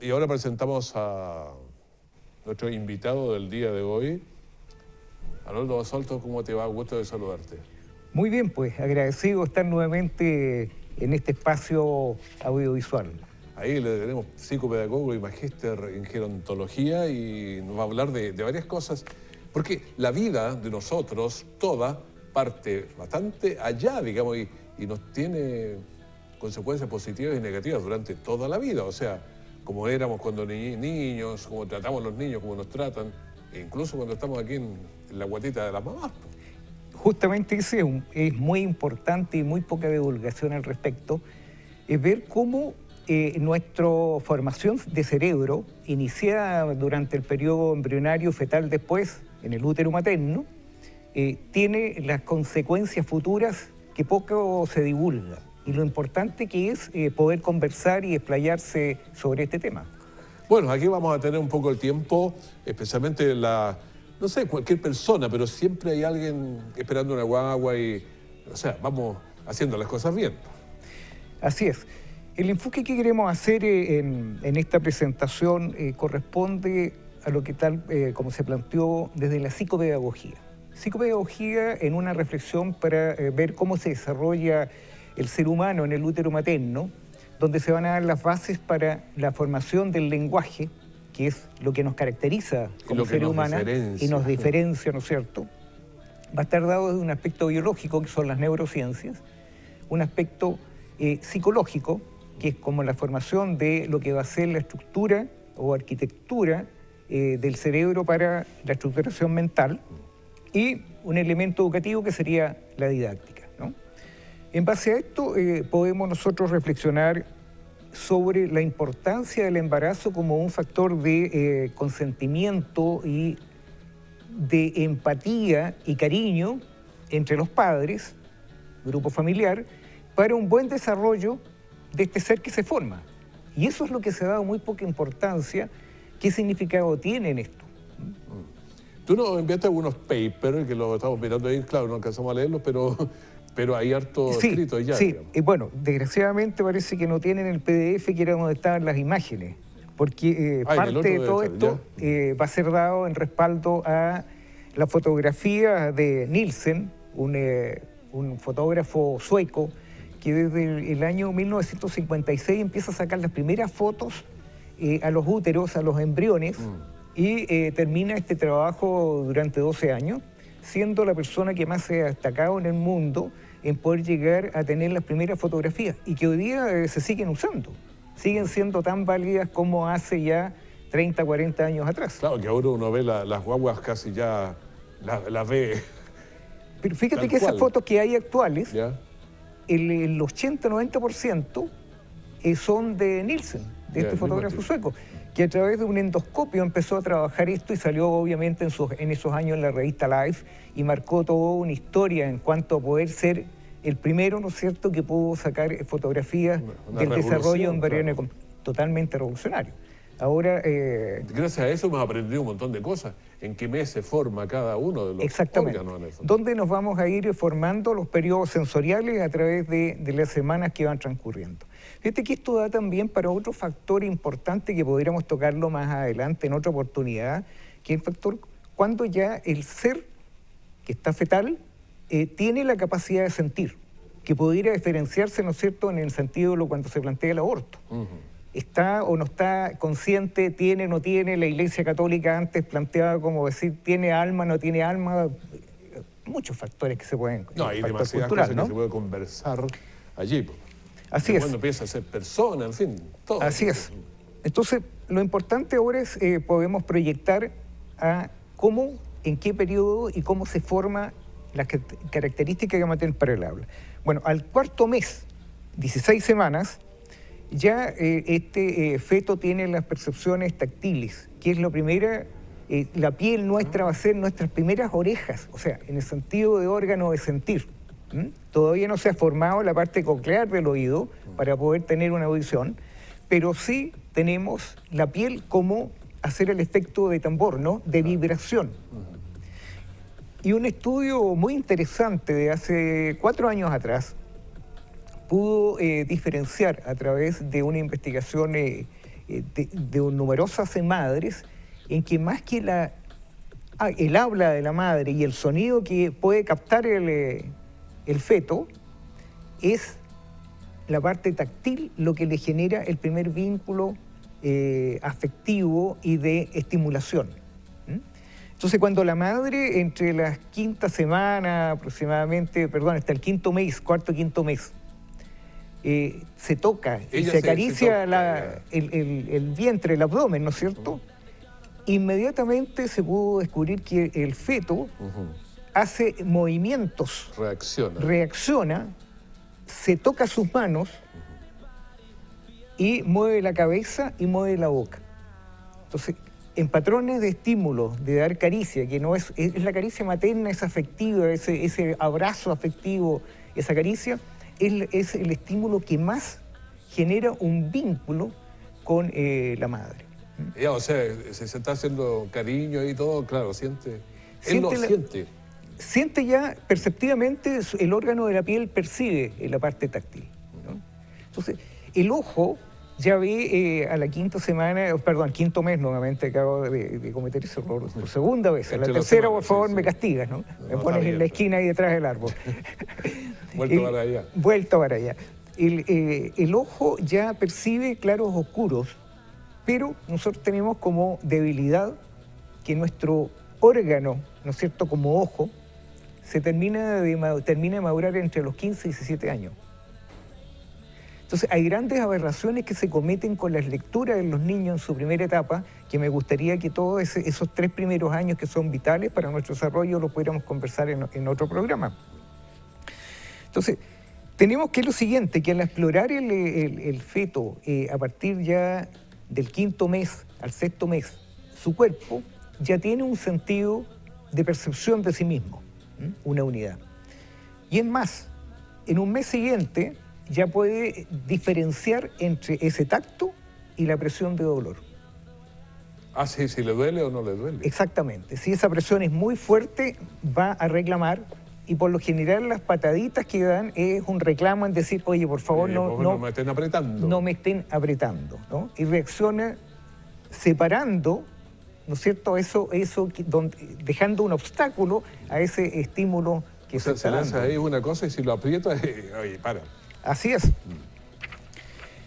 Y ahora presentamos a nuestro invitado del día de hoy, Arnoldo Basolto. ¿Cómo te va? Gusto de saludarte. Muy bien, pues agradecido estar nuevamente en este espacio audiovisual. Ahí le tenemos psicopedagogo y magíster en gerontología y nos va a hablar de varias cosas, porque la vida de nosotros, toda, parte bastante allá, digamos, y nos tiene consecuencias positivas y negativas durante toda la vida. O sea, como éramos cuando niños, como tratamos a los niños, como nos tratan, e incluso cuando estamos aquí en la guatita de las mamás. Justamente ese es muy importante y muy poca divulgación al respecto, es ver cómo nuestra formación de cerebro, iniciada durante el periodo embrionario fetal después, en el útero materno, tiene las consecuencias futuras que poco se divulga. Y lo importante que es poder conversar y explayarse sobre este tema. Bueno, aquí vamos a tener un poco el tiempo, especialmente no sé, cualquier persona, pero siempre hay alguien esperando una guagua y, o sea, vamos haciendo las cosas bien. Así es. El enfoque que queremos hacer en esta presentación corresponde a lo que como se planteó desde la psicopedagogía. Psicopedagogía en una reflexión para ver cómo se desarrolla el ser humano en el útero materno, donde se van a dar las bases para la formación del lenguaje, que es lo que nos caracteriza como seres humanos y nos diferencia, ¿no es cierto? Va a estar dado desde un aspecto biológico, que son las neurociencias, un aspecto psicológico, que es como la formación de lo que va a ser la estructura o arquitectura del cerebro para la estructuración mental, y un elemento educativo que sería la didáctica, ¿no? En base a esto podemos nosotros reflexionar sobre la importancia del embarazo como un factor de consentimiento y de empatía y cariño entre los padres, grupo familiar, para un buen desarrollo de este ser que se forma. Y eso es lo que se ha dado muy poca importancia. ¿Qué significado tiene en esto? Tú nos enviaste algunos papers que los estamos mirando ahí, claro, no alcanzamos a leerlos, pero hay harto escrito ya. Sí, y bueno, desgraciadamente parece que no tienen el PDF que era donde estaban las imágenes, porque parte de todo esto va a ser dado en respaldo a la fotografía de Nielsen, un fotógrafo sueco que desde el año 1956 empieza a sacar las primeras fotos a los úteros, a los embriones, y termina este trabajo durante 12 años, siendo la persona que más se ha destacado en el mundo en poder llegar a tener las primeras fotografías, y que hoy día se siguen usando, siguen siendo tan válidas como hace ya 30, 40 años atrás. Claro, que ahora uno ve las guaguas casi ya, las ve. Pero fíjate que esas fotos que hay actuales, el 80-90% son de Nielsen, de este fotógrafo sueco, que a través de un endoscopio empezó a trabajar esto y salió obviamente en esos años en la revista Life y marcó toda una historia en cuanto a poder ser el primero, ¿no es cierto?, que pudo sacar fotografías del desarrollo embrionario, claro, totalmente revolucionario. Ahora... gracias a eso hemos aprendido un montón de cosas. ¿En qué mes se forma cada uno de los órganos? Donde nos vamos a ir formando los periodos sensoriales a través de las semanas que van transcurriendo. Fíjate que esto da también para otro factor importante que podríamos tocarlo más adelante en otra oportunidad, que es el factor cuando ya el ser que está fetal tiene la capacidad de sentir, que pudiera diferenciarse, ¿no es cierto?, en el sentido de cuando se plantea el aborto. ¿Está o no está consciente, tiene o no tiene? La Iglesia Católica antes planteaba como decir, ¿tiene alma, no tiene alma? Muchos factores que se pueden... No, hay demasiadas cosas que se puede conversar allí. Así es. Cuando empieza a ser persona, en fin, todo. Así es. Entonces, lo importante ahora es podemos proyectar a cómo, en qué periodo y cómo se forma las características que vamos a tener para el habla. Bueno, al cuarto mes, 16 semanas, ya este feto tiene las percepciones táctiles, que es lo primero. La piel nuestra va a ser nuestras primeras orejas, o sea, en el sentido de órgano de sentir. Todavía no se ha formado la parte coclear del oído para poder tener una audición, pero sí tenemos la piel como hacer el efecto de tambor, ¿no?, de vibración. Y un estudio muy interesante de hace 4 años atrás pudo diferenciar a través de una investigación de numerosas madres, en que más que el habla de la madre y el sonido que puede captar el feto, es la parte táctil lo que le genera el primer vínculo afectivo y de estimulación. Entonces, cuando la madre, entre las quinta semana aproximadamente, perdón, hasta el quinto mes, cuarto, quinto mes, se toca y se acaricia el vientre, el abdomen, ¿no es cierto? Inmediatamente se pudo descubrir que el feto hace movimientos. Reacciona, se toca sus manos y mueve la cabeza y mueve la boca. Entonces, en patrones de estímulo, de dar caricia, que no es la caricia materna, es afectiva, ese abrazo afectivo, esa caricia, es el estímulo que más genera un vínculo con la madre. Ya, o sea, se está haciendo cariño y todo, claro, siente. Él lo siente. Siente ya perceptivamente, el órgano de la piel percibe la parte táctil, ¿no? Entonces, el ojo ya ve a la quinta semana, perdón, quinto mes nuevamente, acabo de cometer ese error por segunda vez. A la tercera, por favor, me castigas, ¿no? Me pones en la esquina ahí detrás del árbol. Vuelto para allá. Vuelto para allá. El ojo ya percibe claros oscuros, pero nosotros tenemos como debilidad que nuestro órgano, ¿no es cierto?, como ojo, se termina de madurar entre los 15 y 17 años. Entonces, hay grandes aberraciones que se cometen con las lecturas de los niños en su primera etapa, que me gustaría que todos esos 3 primeros años que son vitales para nuestro desarrollo los pudiéramos conversar en otro programa. Entonces, tenemos que lo siguiente, que al explorar el feto a partir ya del quinto mes al sexto mes, su cuerpo ya tiene un sentido de percepción de sí mismo, una unidad. Y es más, en un mes siguiente ya puede diferenciar entre ese tacto y la presión de dolor. Ah, sí, si le duele o no le duele. Exactamente. Si esa presión es muy fuerte, va a reclamar, y por lo general las pataditas que dan es un reclamo en decir, oye, por favor, no me estén apretando. No me estén apretando, ¿no? Y reacciona separando, ¿no es cierto?, dejando un obstáculo a ese estímulo que se está dando. Se le hace ahí una cosa y si lo aprieta, oye, para. Así es.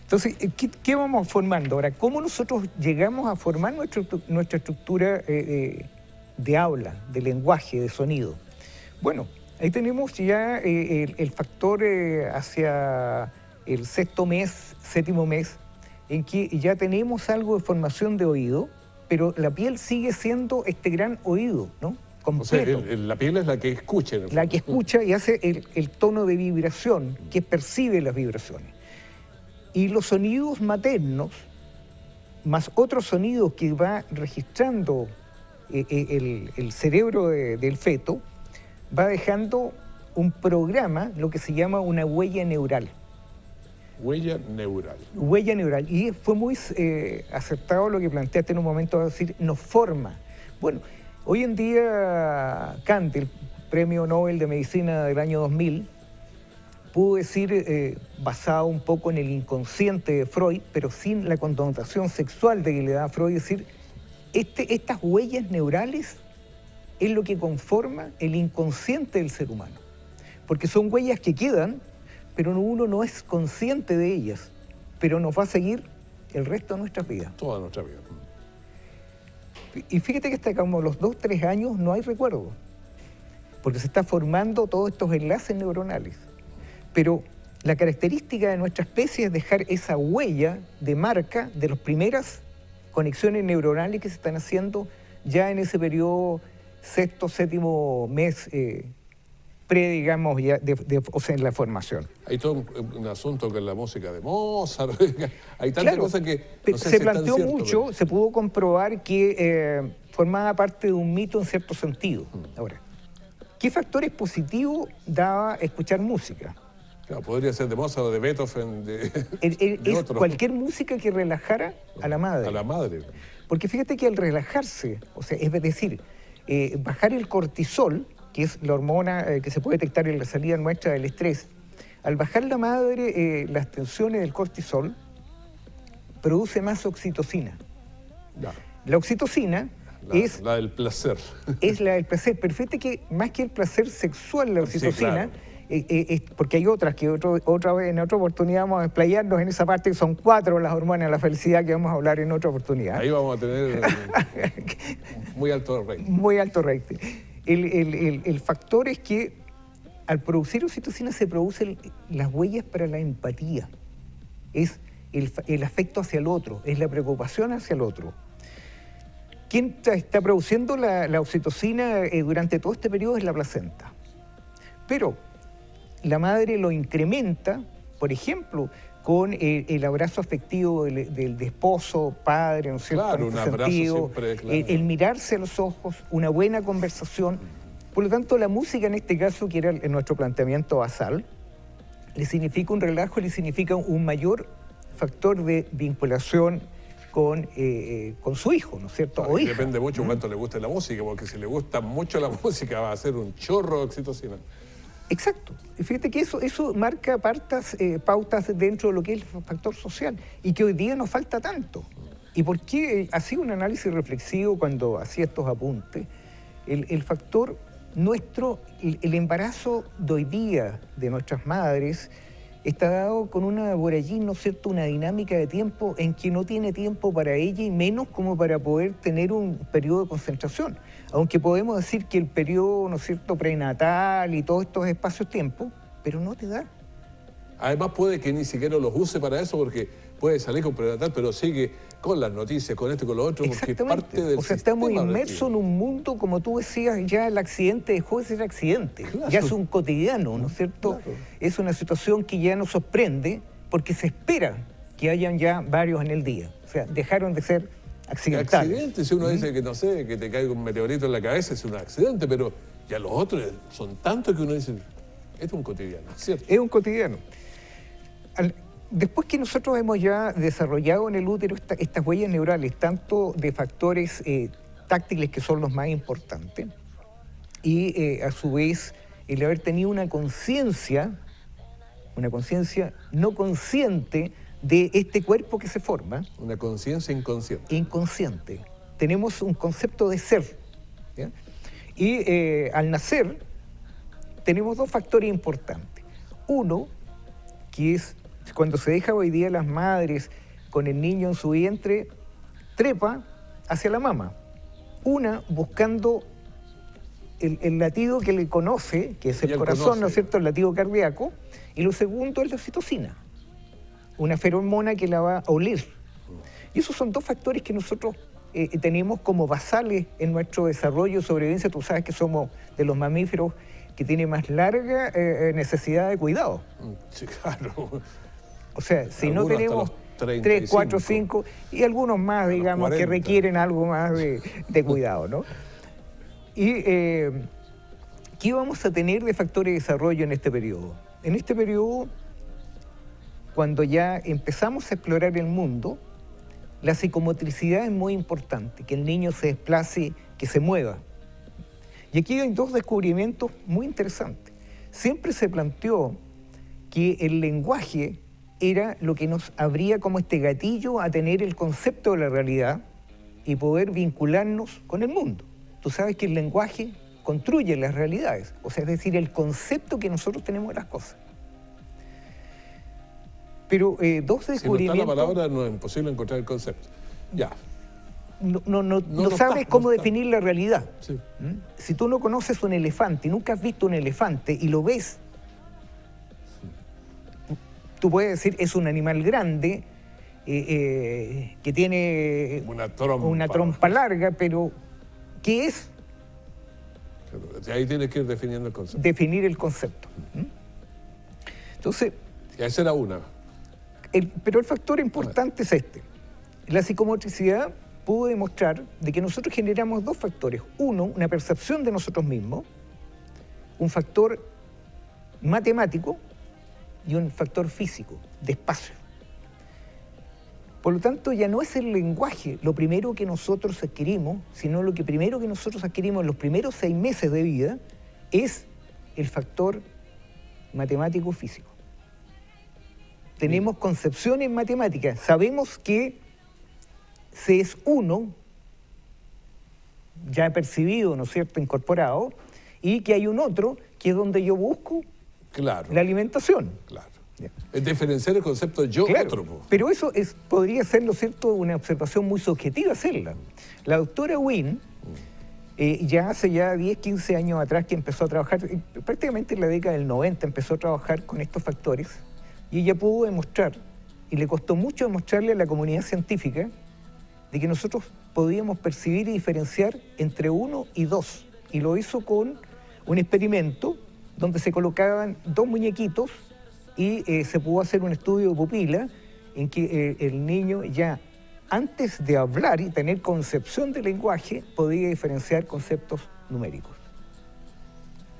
Entonces, ¿qué vamos formando? Ahora, ¿cómo nosotros llegamos a formar nuestra estructura de habla, de lenguaje, de sonido? Bueno, ahí tenemos ya el factor hacia el sexto mes, séptimo mes, en que ya tenemos algo de formación de oído, pero la piel sigue siendo este gran oído, ¿no? Completo. O sea, la piel es la que escucha. La que escucha y hace el tono de vibración, que percibe las vibraciones. Y los sonidos maternos, más otros sonidos que va registrando el cerebro del feto, va dejando un programa, lo que se llama una huella neural. Huella neural. Huella neural. Y fue muy acertado lo que planteaste en un momento, a decir, nos forma. Bueno, hoy en día Kant, el Premio Nobel de Medicina del año 2000, pudo decir, basado un poco en el inconsciente de Freud, pero sin la connotación sexual de que le da Freud, decir, estas huellas neurales es lo que conforma el inconsciente del ser humano. Porque son huellas que quedan, pero uno no es consciente de ellas, pero nos va a seguir el resto de nuestras vidas. Toda nuestra vida. Y fíjate que hasta como los 2 o 3 años no hay recuerdo, porque se está formando todos estos enlaces neuronales. Pero la característica de nuestra especie es dejar esa huella de marca de las primeras conexiones neuronales que se están haciendo ya en ese periodo sexto, séptimo mes digamos, ya o sea, en la formación. Hay todo un asunto con la música de Mozart, hay tantas cosas que no sé se si planteó es tan mucho, cierto, pero... se pudo comprobar que formaba parte de un mito en cierto sentido. Ahora, ¿qué factores positivos daba escuchar música? Claro, podría ser de Mozart o de Beethoven, de otro. Cualquier música que relajara a la madre. A la madre. Porque fíjate que al relajarse, o sea, es decir, bajar el cortisol, que es la hormona que se puede detectar en la salida nuestra del estrés, al bajar la madre las tensiones del cortisol, produce más oxitocina. Ya. La oxitocina es la del placer. Es la del placer. Pero fíjate que más que el placer sexual, la oxitocina, Sí, claro. Porque hay otras que otra vez, en otra oportunidad vamos a explayarnos en esa parte, que son 4 las hormonas de la felicidad, que vamos a hablar en otra oportunidad. Ahí vamos a tener muy alto rating. Muy alto rating. El factor es que al producir oxitocina se producen las huellas para la empatía. Es el afecto hacia el otro, es la preocupación hacia el otro. ¿Quién está produciendo la oxitocina durante todo este periodo? Es la placenta. Pero la madre lo incrementa, por ejemplo, con el abrazo afectivo del esposo, padre, ¿no es cierto? Claro, En un este abrazo sentido, siempre, claro. el mirarse a los ojos, una buena conversación. Por lo tanto, la música en este caso, que era nuestro planteamiento basal, le significa un relajo, le significa un mayor factor de vinculación con su hijo, ¿no es cierto? O hija. Depende mucho cuánto le guste la música, porque si le gusta mucho la música va a ser un chorro de oxitocina. Exacto. Y fíjate que eso marca pautas dentro de lo que es el factor social y que hoy día nos falta tanto. ¿Y por qué? Hacía un análisis reflexivo cuando hacía estos apuntes. El factor nuestro, el embarazo de hoy día de nuestras madres está dado con una por allí, ¿no es cierto?, una dinámica de tiempo en que no tiene tiempo para ella y menos como para poder tener un periodo de concentración. Aunque podemos decir que el periodo, ¿no es cierto?, prenatal y todos estos espacios-tiempo, pero no te da. Además puede que ni siquiera los use para eso porque puede salir con prenatal, pero sigue con las noticias, con esto y con lo otro, porque es parte del O sea, estamos sistema inmersos en un mundo, como tú decías, ya el accidente dejó de ser accidente, Claro. ya es un cotidiano, ¿no es cierto? Claro. Es una situación que ya nos sorprende porque se espera que hayan ya varios en el día. O sea, dejaron de ser accidentales. Accidente, si uno dice que no sé, que te caiga un meteorito en la cabeza, es un accidente, pero ya los otros son tantos que uno dice, esto es un cotidiano, ¿cierto? Es un cotidiano. Después que nosotros hemos ya desarrollado en el útero estas huellas neurales, tanto de factores táctiles que son los más importantes, y a su vez el haber tenido una conciencia no consciente de este cuerpo que se forma, Una conciencia inconsciente. Tenemos un concepto de ser, ¿ya? Y al nacer tenemos 2 factores importantes. Uno, que es cuando se deja hoy día las madres con el niño en su vientre, trepa hacia la mama. Una, buscando el latido que le conoce, que es el corazón, ¿no es cierto?, el latido cardíaco. Y lo segundo es la oxitocina, una feromona que la va a oler. Y esos son 2 factores que nosotros tenemos como basales en nuestro desarrollo y sobrevivencia. Tú sabes que somos de los mamíferos que tiene más larga necesidad de cuidado. Sí, claro. O sea, si Algunos no tenemos hasta los 3, 4, 5 y algunos más, los digamos, 40. que requieren algo más de cuidado, ¿no? Y ¿qué vamos a tener de factores de desarrollo en este periodo? En este periodo, cuando ya empezamos a explorar el mundo, la psicomotricidad es muy importante, que el niño se desplace, que se mueva. Y aquí hay 2 descubrimientos muy interesantes. Siempre se planteó que el lenguaje era lo que nos abría como este gatillo a tener el concepto de la realidad y poder vincularnos con el mundo. Tú sabes que el lenguaje construye las realidades, o sea, es decir, el concepto que nosotros tenemos de las cosas. Pero 2 descubrimientos... Si no está la palabra, no es imposible encontrar el concepto. Ya. No sabes cómo definir la realidad. Sí. ¿Mm? Si tú no conoces un elefante y nunca has visto un elefante y lo ves, tú puedes decir, es un animal grande, que tiene una trompa larga, pero ¿qué es? Ahí tienes que ir definiendo el concepto. Definir el concepto. ¿Mm? Entonces... Y esa era una. Pero el factor importante es este. La psicomotricidad pudo demostrar de que nosotros generamos 2 factores. Uno, una percepción de nosotros mismos, un factor matemático y un factor físico, de espacio. Por lo tanto, ya no es el lenguaje lo primero que nosotros adquirimos, sino lo que primero que nosotros adquirimos en los primeros 6 meses de vida es el factor matemático físico. tenemos concepciones en matemáticas, sabemos que C es 1, ya percibido, ¿no es cierto?, incorporado, y que hay un otro que es donde yo busco Claro, la alimentación. claro. Ya. Es diferenciar el concepto yo-otro. Claro, pero eso podría ser, ¿no es cierto?, una observación muy subjetiva hacerla. La doctora Wynne, ya hace 10, 15 años atrás que empezó a trabajar, prácticamente en la década del 90 empezó a trabajar con estos factores, y ella pudo demostrar, y le costó mucho demostrarle a la comunidad científica, de que nosotros podíamos percibir y diferenciar entre 1 y 2. Y lo hizo con un experimento donde se colocaban 2 muñequitos y se pudo hacer un estudio de pupila en que el niño ya antes de hablar y tener concepción del lenguaje podía diferenciar conceptos numéricos.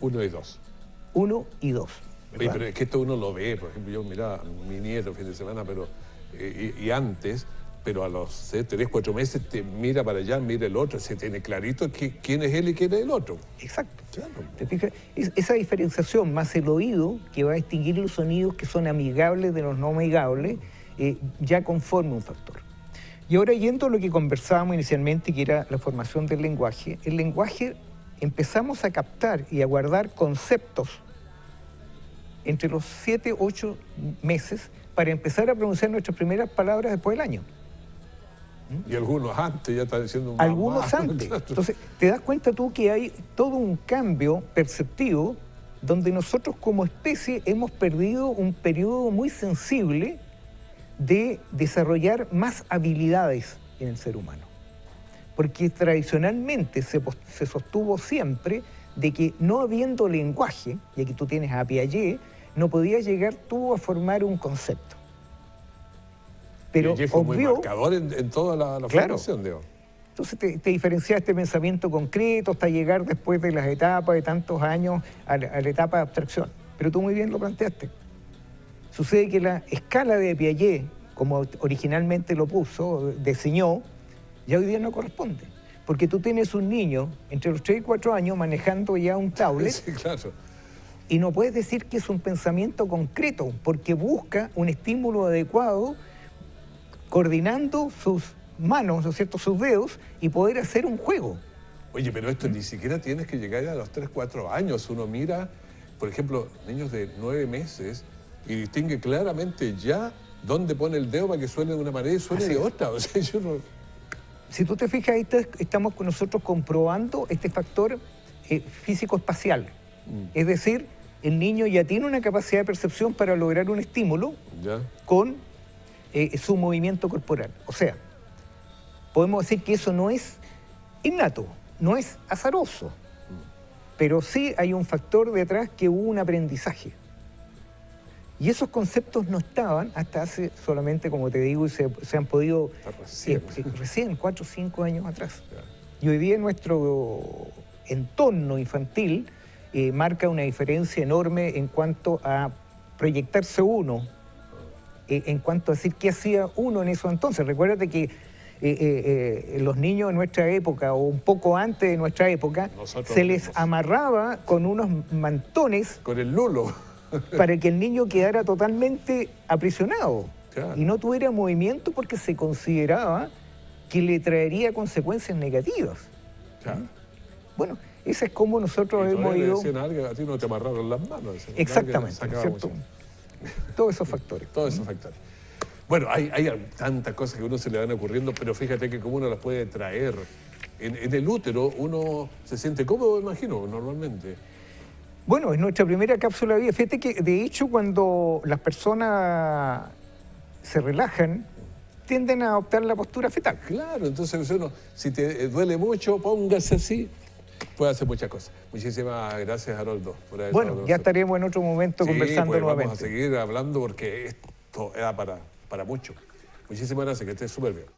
1 y 2. 1 y 2. Oye, pero es que esto uno lo ve, por ejemplo, yo miraba a mi nieto el fin de semana, pero y antes, pero a los 3, 4 meses te mira para allá, mira el otro, se tiene clarito quién es él y quién es el otro. Exacto. Claro. ¿Te fijas? Esa diferenciación más el oído que va a distinguir los sonidos que son amigables de los no amigables, ya conforma un factor. Y ahora yendo a lo que conversábamos inicialmente, que era la formación del lenguaje, el lenguaje empezamos a captar y a guardar conceptos entre los 7, 8 meses para empezar a pronunciar nuestras primeras palabras después del año. Y algunos antes ya están diciendo un Algunos antes. Entonces, te das cuenta tú que hay todo un cambio perceptivo donde nosotros como especie hemos perdido un periodo muy sensible de desarrollar más habilidades en el ser humano. Porque tradicionalmente se sostuvo siempre de que no habiendo lenguaje, y aquí tú tienes a Piaget, no podías llegar tú a formar un concepto. Pero Piaget fue muy obvio, marcador en toda la claro, formación, digo. Entonces te diferencia este pensamiento concreto hasta llegar después de las etapas de tantos años a la etapa de abstracción. Pero tú muy bien lo planteaste. Sucede que la escala de Piaget, como originalmente lo puso, diseñó, ya hoy día no corresponde. Porque tú tienes un niño entre los 3 y 4 años manejando ya un tablet. Sí, claro. Y no puedes decir que es un pensamiento concreto, porque busca un estímulo adecuado, coordinando sus manos, ¿no es cierto?, sus dedos, y poder hacer un juego. Oye, pero esto ni siquiera tienes que llegar a los 3, 4 años. Uno mira, por ejemplo, niños de 9 meses y distingue claramente ya dónde pone el dedo para que suene de una manera y suene de otra. O sea, yo no... Si tú te fijas, ahí estamos con nosotros comprobando este factor físico-espacial. Es decir, el niño ya tiene una capacidad de percepción para lograr un estímulo ¿Ya? con su movimiento corporal. O sea, podemos decir que eso no es innato, no es azaroso, pero sí hay un factor detrás que hubo un aprendizaje. Y esos conceptos no estaban hasta hace solamente, como te digo, y se han podido recién 4 o 5 años atrás. Ya. Y hoy día nuestro entorno infantil marca una diferencia enorme en cuanto a proyectarse uno, en cuanto a decir qué hacía uno en eso entonces. Recuérdate que los niños de nuestra época, o un poco antes de nuestra época, Nosotros se les mismos. amarraba con unos mantones Con el lulo. para que el niño quedara totalmente aprisionado. Claro. Y no tuviera movimiento porque se consideraba que le traería consecuencias negativas. Claro. Bueno, esa es como nosotros Y hemos todavía ido... decían algo, a ti no te amarraron las manos. Decían, Exactamente, algo que ¿cierto? sacábamos. Todos esos factores. Todos esos factores. Bueno, hay tantas cosas que a uno se le van ocurriendo, pero fíjate que como uno las puede traer. En el útero uno se siente cómodo, imagino, normalmente. Bueno, es nuestra primera cápsula de vida. Fíjate que, de hecho, cuando las personas se relajan, tienden a adoptar la postura fetal. Claro, entonces uno, si te duele mucho, póngase así. Puede hacer muchas cosas. Muchísimas gracias, Haroldo, por haber estado Bueno, con ya nosotros. estaremos en otro momento Sí, conversando pues, nuevamente. vamos a seguir hablando porque esto era para mucho. Muchísimas gracias, que estés súper bien.